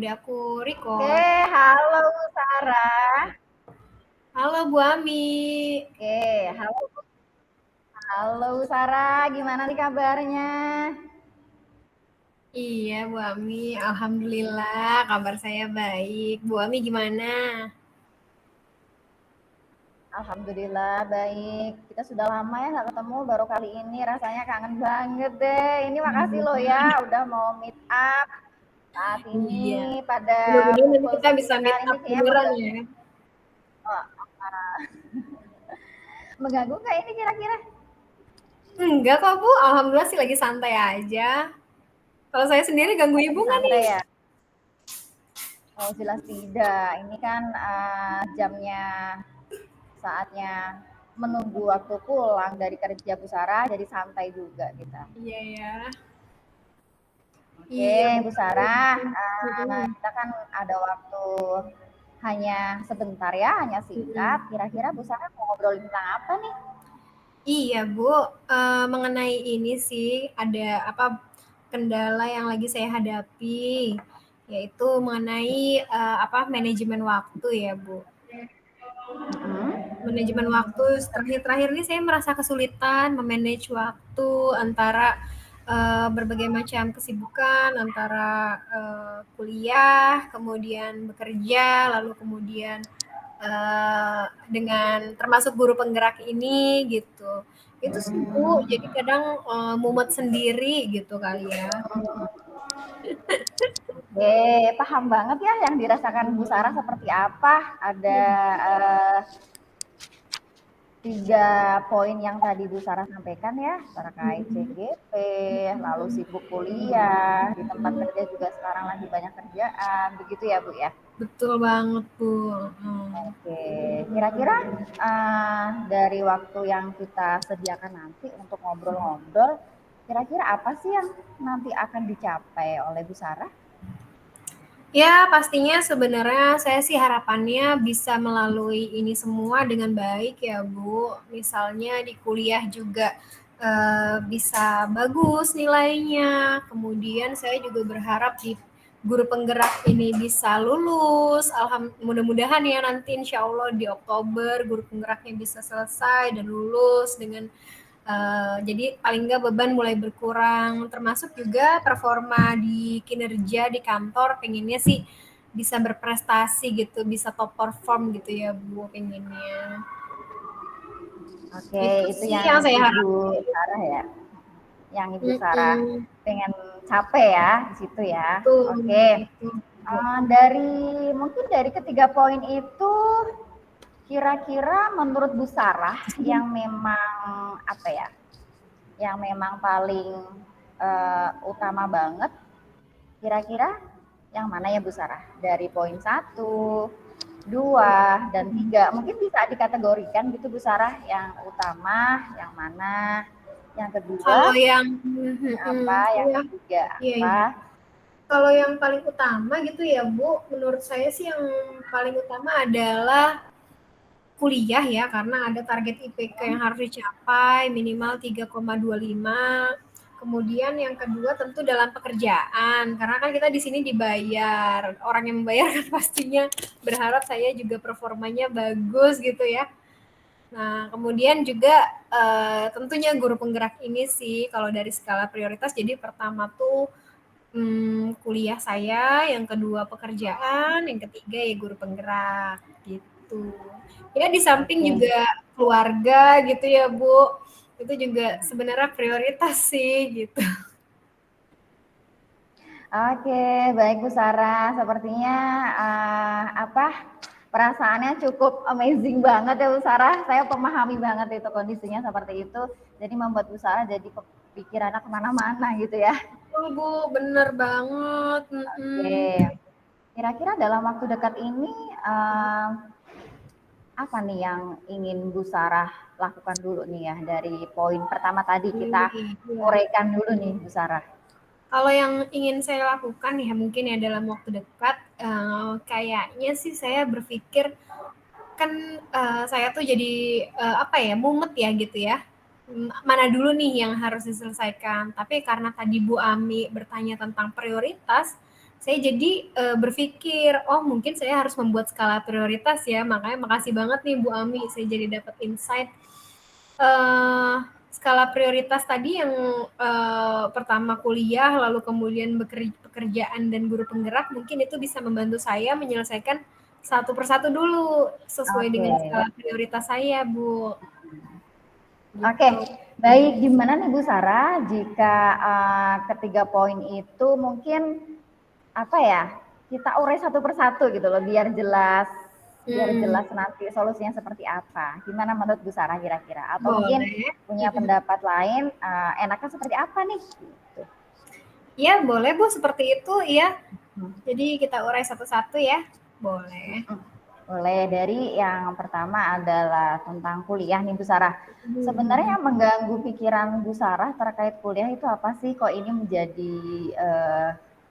udah aku Oke, record. halo Sarah. Halo Bu Ami. Oke, halo, halo Sarah. Gimana nih kabarnya? Iya Bu Ami, Alhamdulillah kabar saya baik. Bu Ami gimana? Alhamdulillah baik. Kita sudah lama ya nggak ketemu. Baru kali ini rasanya kangen banget deh. Ini makasih loh ya udah mau meet up saat Iya, ini pada mudah-mudahan nanti pukul kita bisa meet 9. Ini up kayaknya beneran ya. mengganggu nggak ini kira-kira? Enggak kok Bu, Alhamdulillah sih lagi santai aja. Kalau saya sendiri ganggu Ibu Lagi nggak santai nih? ya? Oh jelas tidak. Ini kan jamnya saatnya menunggu waktu pulang dari kerja Bu Sarah, jadi santai juga kita. Iya ya. Oke, Iya Bu Bu Ami. Sarah, Mm-mm. kita kan ada waktu hanya sebentar ya, hanya singkat. Mm-mm. Kira-kira Bu Sarah mau ngobrol tentang apa nih? Iya Bu, mengenai ini sih ada apa kendala yang lagi saya hadapi, yaitu mengenai apa manajemen waktu ya Bu. Mm-mm. Manajemen waktu terakhir-terakhir ini saya merasa kesulitan memanage waktu antara berbagai macam kesibukan antara kuliah, kemudian bekerja, lalu kemudian dengan termasuk guru penggerak ini gitu. Itu sih Bu, jadi kadang mumet sendiri gitu kali ya. Paham banget ya yang dirasakan Bu Sarah seperti apa. Ada eh, 3 poin yang tadi Bu Sarah sampaikan ya, terkait CGP, lalu sibuk kuliah, di tempat kerja juga sekarang lagi banyak kerjaan, begitu ya Bu ya? Betul banget Bu. Oke, kira-kira dari waktu yang kita sediakan nanti untuk ngobrol-ngobrol, kira-kira apa sih yang nanti akan dicapai oleh Bu Sarah? Ya, pastinya sebenarnya saya sih harapannya bisa melalui ini semua dengan baik ya, Bu. Misalnya di kuliah juga bisa bagus nilainya. Kemudian saya juga berharap di guru penggerak ini bisa lulus. Mudah-mudahan ya nanti insya Allah di Oktober guru penggeraknya bisa selesai dan lulus dengan jadi paling nggak beban mulai berkurang, termasuk juga performa di kinerja di kantor pengennya sih bisa berprestasi gitu, bisa top perform gitu ya Bu pengennya. Oke, Itu itu sih yang yang saya Ibu harapkan. Sarah ya, yang Ibu Sarah Mm-mm. pengen capai ya di situ ya. Oke, Betul, betul Bu. dari mungkin dari ketiga poin itu, kira-kira menurut Bu Sarah yang memang apa ya, yang memang paling utama banget, kira-kira yang mana ya Bu Sarah? Dari poin 1, 2, dan 3. Mungkin bisa dikategorikan gitu Bu Sarah, yang utama, yang mana, yang Kalau kedua, yang apa, yang kalau ketiga iya, apa. iya. Kalau yang paling utama gitu ya Bu, menurut saya sih yang paling utama adalah kuliah ya, karena ada target IPK yang harus dicapai minimal 3,25. Kemudian yang kedua tentu dalam pekerjaan, karena kan kita di sini dibayar. Orang yang membayar kan pastinya berharap saya juga performanya bagus gitu ya. Nah, kemudian juga tentunya guru penggerak ini sih kalau dari skala prioritas. Jadi pertama tuh kuliah saya, yang kedua pekerjaan, yang ketiga ya guru penggerak gitu. Ya di samping Oke. juga keluarga gitu ya Bu, itu juga sebenarnya prioritas sih gitu. Oke, baik Bu Sarah. Sepertinya apa, perasaannya cukup amazing banget ya Bu Sarah. Saya memahami banget itu kondisinya seperti itu. Jadi membuat Bu Sarah jadi kepikirannya kemana-mana gitu ya. Oh Bu, bener banget. Oke, kira-kira dalam waktu dekat ini apa nih yang ingin Bu Sarah lakukan dulu nih ya, dari poin pertama tadi kita Iya. uraikan dulu nih Bu Sarah. Kalau yang ingin saya lakukan ya mungkin ya dalam waktu dekat, kayaknya sih saya berpikir kan saya tuh jadi apa ya mumet ya gitu ya. Mana dulu nih yang harus diselesaikan. Tapi karena tadi Bu Ami bertanya tentang prioritas, saya jadi berpikir, oh mungkin saya harus membuat skala prioritas ya. Makanya makasih banget nih Bu Ami, saya jadi dapat insight. Skala prioritas tadi yang pertama kuliah, lalu kemudian pekerjaan dan guru penggerak, mungkin itu bisa membantu saya menyelesaikan satu persatu dulu sesuai Oke. dengan skala prioritas saya, Bu. Oke, Gitu. baik. Gimana nih Bu Sarah jika ketiga poin itu mungkin apa ya, kita urai satu persatu gitu loh, biar jelas nanti solusinya seperti apa. Gimana menurut Bu Sarah kira-kira? Atau mungkin Boleh. punya pendapat lain, enaknya seperti apa nih? Gitu. Iya, boleh Bu, seperti itu ya. Jadi kita urai satu-satu ya. Boleh. Boleh, dari yang pertama adalah tentang kuliah nih Bu Sarah. Sebenarnya yang mengganggu pikiran Bu Sarah terkait kuliah itu apa sih? Kok ini menjadi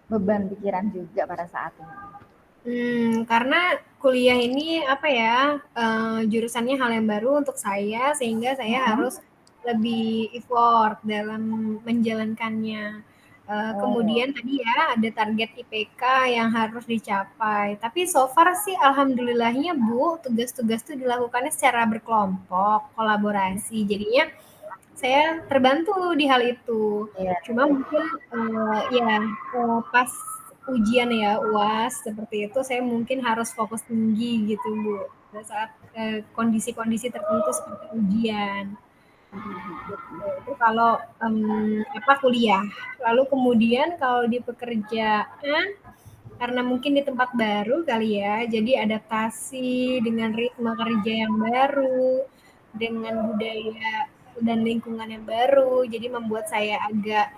beban pikiran juga pada saat ini? Karena kuliah ini apa ya, jurusannya hal yang baru untuk saya, sehingga saya harus lebih effort dalam menjalankannya. Oh, Kemudian tadi ya ada target IPK yang harus dicapai. Tapi so far sih alhamdulillahnya Bu, tugas-tugas itu dilakukannya secara berkelompok, kolaborasi. Jadinya saya terbantu di hal itu. iya. Cuma mungkin ya pas ujian ya UAS seperti itu saya mungkin harus fokus tinggi gitu Bu pada saat kondisi-kondisi tertentu seperti ujian. Gitu. Itu kalau apa kuliah. Lalu kemudian kalau di pekerjaan karena mungkin di tempat baru kali ya, jadi adaptasi dengan ritme kerja yang baru, dengan budaya dan lingkungan yang baru, jadi membuat saya agak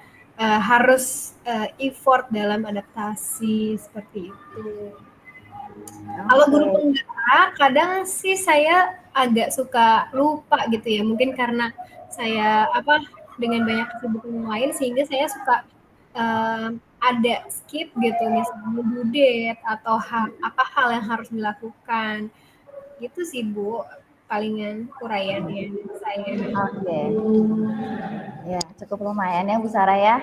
harus effort dalam adaptasi seperti itu. Kalau Oke. guru penggerak, kadang sih saya agak suka lupa gitu ya, mungkin karena saya apa dengan banyak kesibukan yang lain sehingga saya suka ada skip gitu misalnya due date atau apa hal yang harus dilakukan gitu sih Bu palingan uraiannya dari saya. Oke. Ya, cukup lumayan ya Bu Sarah ya.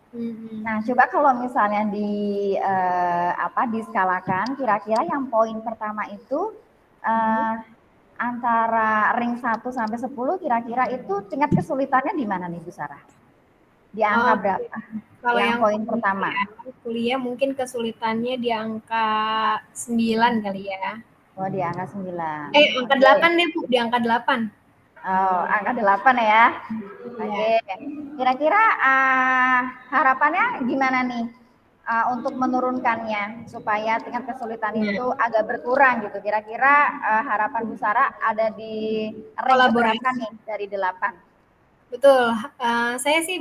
Hmm. Nah, coba kalau misalnya diskalakan, kira-kira yang poin pertama itu eh, antara ring 1 sampai 10, kira-kira itu tingkat kesulitannya di mana nih Bu Sarah? Di angka Oke. berapa? Kalau Yang yang poin pertama. kuliah mungkin kesulitannya di angka 9 kali ya. Oh, di angka 9. Angka Oke. 8 deh Bu, di angka 8. Oh, angka 8 ya. Iya. Oke. Kira-kira harapannya gimana nih untuk menurunkannya supaya tingkat kesulitan itu agak berkurang gitu. Kira-kira harapan Bu Sarah ada di rank keberapa Kolaborasi. nih dari 8? Betul, saya sih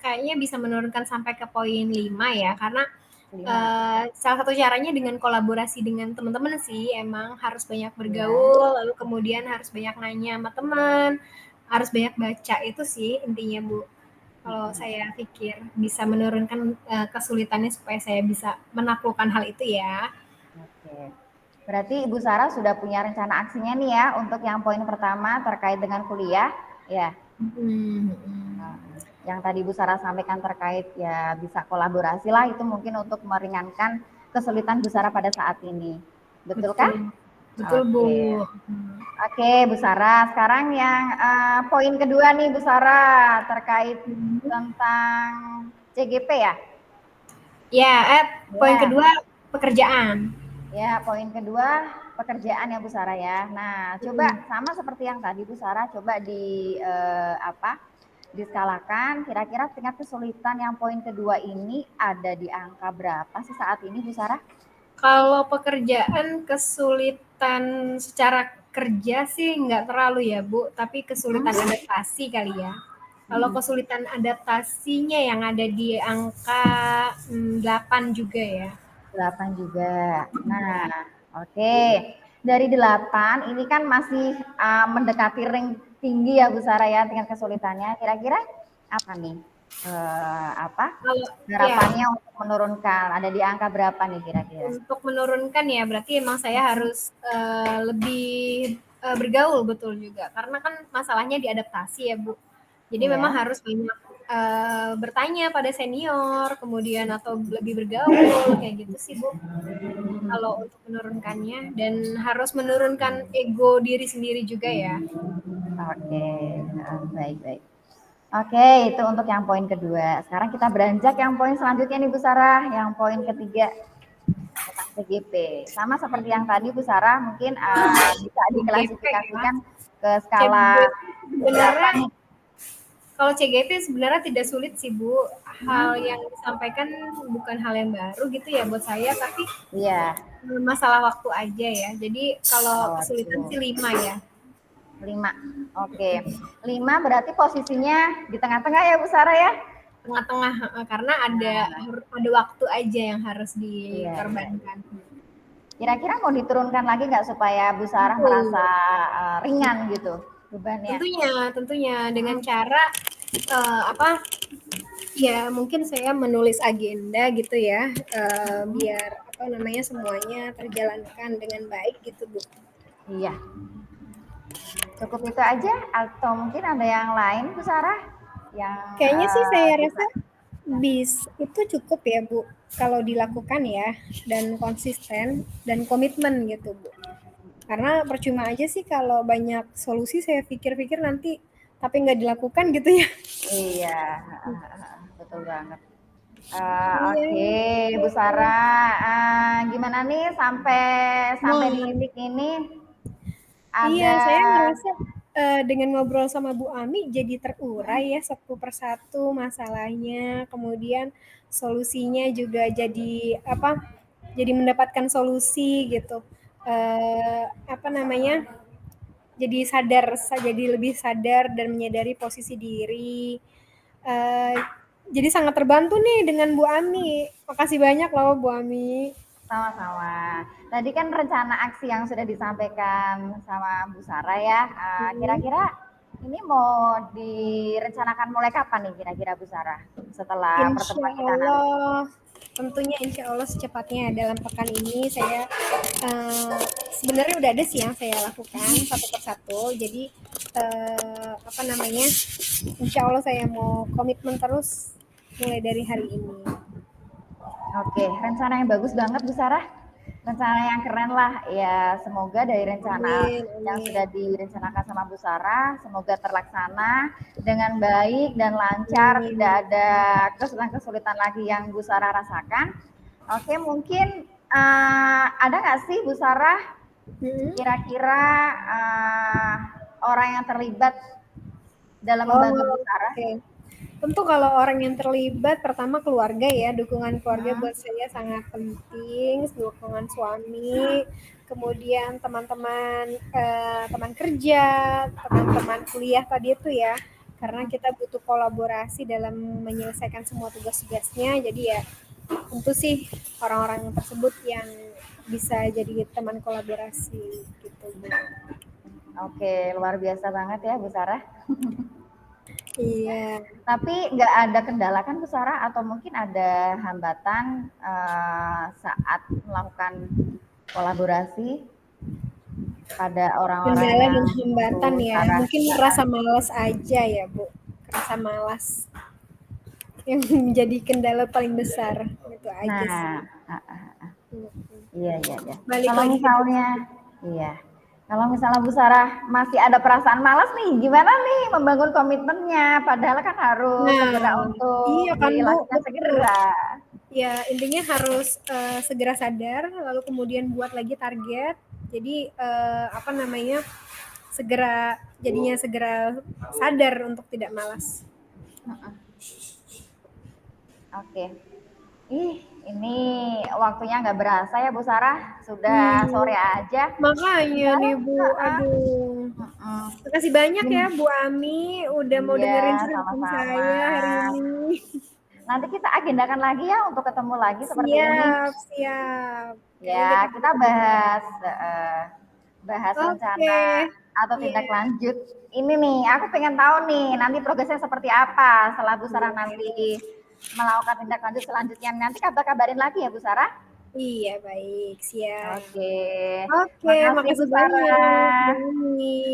kayaknya bisa menurunkan sampai ke poin 5 ya, karena 5. salah satu caranya dengan kolaborasi dengan teman-teman sih, emang harus banyak Ya. bergaul, lalu kemudian harus banyak nanya sama teman, harus banyak baca, itu sih intinya Bu. Kalau saya pikir bisa menurunkan kesulitannya supaya saya bisa menaklukkan hal itu ya. Oke. Berarti Ibu Sarah sudah punya rencana aksinya nih ya untuk yang poin pertama terkait dengan kuliah, ya. Yang tadi Bu Sarah sampaikan terkait ya bisa kolaborasi lah, itu mungkin untuk meringankan kesulitan Bu Sarah pada saat ini. Betulkah? Betul, betul Bu. Oke. Oke, Bu Sarah. Sekarang yang poin kedua nih Bu Sarah terkait tentang CGP ya. Ya, poin Ya. kedua pekerjaan. Ya, poin kedua pekerjaan ya Bu Sarah ya. Nah, coba sama seperti yang tadi Bu Sarah, coba diskalakan kira-kira tingkat kesulitan yang poin kedua ini ada di angka berapa sih saat ini Bu Sarah? Kalau pekerjaan kesulitan secara kerja sih nggak terlalu ya Bu, tapi kesulitan adaptasi kali ya. Kalau kesulitan adaptasinya yang ada di angka 8 juga ya. 8 juga. Nah, oke. Dari 8 ini kan masih mendekati ring tinggi ya Bu Sarah ya tingkat kesulitannya. Kira-kira apa nih? Kalau ya Harapannya untuk menurunkan ada di angka berapa nih kira-kira? untuk menurunkan ya berarti emang saya harus lebih bergaul betul juga karena kan masalahnya diadaptasi ya Bu. Jadi memang Iya. harus banyak bertanya pada senior, kemudian atau lebih bergaul kayak gitu sih Bu. Kalau untuk menurunkannya dan harus menurunkan ego diri sendiri juga ya. Oke, baik baik. Oke, itu untuk yang poin kedua. Sekarang kita beranjak yang poin selanjutnya nih Bu Sarah, yang poin ketiga tentang CGP. Sama seperti yang tadi Bu Sarah, mungkin bisa CGP ya. diklasifikasikan ke skala CGP berapa sebenarnya nih? kalau CGP sebenarnya tidak sulit sih Bu. Hal yang disampaikan bukan hal yang baru gitu ya buat saya, tapi Iya, masalah waktu aja ya. Jadi kalau kalau kesulitan waktu sih 5 ya. 5. Oke, 5 berarti posisinya di tengah-tengah ya Bu Sarah ya? Tengah-tengah, karena Nah, ada waktu aja yang harus iya, iya, iya. dikorbankan. Kira-kira mau diturunkan lagi nggak supaya Bu Sarah merasa Betul. ringan gitu bebannya? Tentunya dengan cara apa? Ya mungkin saya menulis agenda gitu ya, biar apa namanya semuanya terjalankan dengan baik gitu Bu. Iya, cukup itu aja atau mungkin ada yang lain Bu Sarah yang Kayaknya sih saya bisa? rasa itu cukup ya Bu, kalau dilakukan ya dan konsisten dan komitmen gitu Bu. Karena percuma aja sih kalau banyak solusi saya pikir-pikir nanti tapi nggak dilakukan gitu ya. Iya, betul banget. Iya, Oke, Bu Sarah, gimana nih sampai sampai di nah titik ini iya ada saya ngerasa dengan ngobrol sama Bu Ami jadi terurai ya satu persatu masalahnya, kemudian solusinya juga jadi apa? Jadi mendapatkan solusi gitu. Apa namanya? Jadi lebih sadar dan menyadari posisi diri. Eh, jadi sangat terbantu nih dengan Bu Ami. Makasih banyak loh Bu Ami. sama-sama. Tadi kan rencana aksi yang sudah disampaikan sama Bu Sarah ya. Hmm. Kira-kira ini mau direncanakan mulai kapan nih kira-kira Bu Sarah setelah Insya pertemuan kita nanti? Allah, tentunya insya Allah secepatnya dalam pekan ini saya sebenarnya udah ada sih yang saya lakukan satu persatu. Jadi apa namanya? Insya Allah saya mau komitmen terus mulai dari hari ini. Oke, rencana yang bagus banget Bu Sarah. Rencana yang keren lah. Ya, semoga dari rencana Amin, yang amin, sudah direncanakan sama Bu Sarah, semoga terlaksana dengan baik dan lancar, tidak amin. ada kesulitan-kesulitan lagi yang Bu Sarah rasakan. Oke, mungkin ada nggak sih Bu Sarah Hmm. kira-kira orang yang terlibat dalam membantu Bu Oh, Sarah? oke. Tentu kalau orang yang terlibat pertama keluarga ya, dukungan keluarga Hmm, buat saya sangat penting, dukungan suami, kemudian teman-teman teman kerja, teman-teman kuliah tadi itu ya. Karena kita butuh kolaborasi dalam menyelesaikan semua tugas-tugasnya. Jadi ya tentu sih orang-orang tersebut yang bisa jadi teman kolaborasi gitu Bu. Oke, luar biasa banget ya Bu Sarah. Iya. Tapi nggak ada kendala kan Bu Sarah atau mungkin ada hambatan saat melakukan kolaborasi pada orang-orang Kendala yang dan hambatan Bu ya, Sarah mungkin rasa malas aja ya Bu, rasa malas yang menjadi kendala paling besar, itu aja sih. nah, iya iya iya. Balik Kalau lagi ke diri. misalnya iya. Kalau misalnya Bu Sarah masih ada perasaan malas nih, gimana nih membangun komitmennya? Padahal kan harus segera Nah, iya untuk kan Bu, dilakukan betul. segera. Ya intinya harus segera sadar, lalu kemudian buat lagi target, jadi apa namanya, segera sadar untuk tidak malas. Oke. Ih, ini waktunya nggak berasa ya Bu Sarah, sudah Hmm, sore aja. makanya Gimana? nih Bu, aduh. Heeh. Makasih banyak ya Bu Ami udah mau Iya, dengerin curhatan sama-sama. saya hari ini. Nanti kita agendakan lagi ya untuk ketemu lagi seperti ini. Siap, siap. Kayaknya kita Ya, kita butuh banget. bahas Oke. rencana atau Iya, tindak lanjut. Ini nih, aku pengen tahu nih nanti progresnya seperti apa setelah Bu Sarah iya. nanti melakukan tindak lanjut selanjutnya. Nanti kabarin lagi ya Bu Sarah. Iya, baik. Siap. Oke, Oke, makasih Bu makasih banyak Bu Sarah. Ami.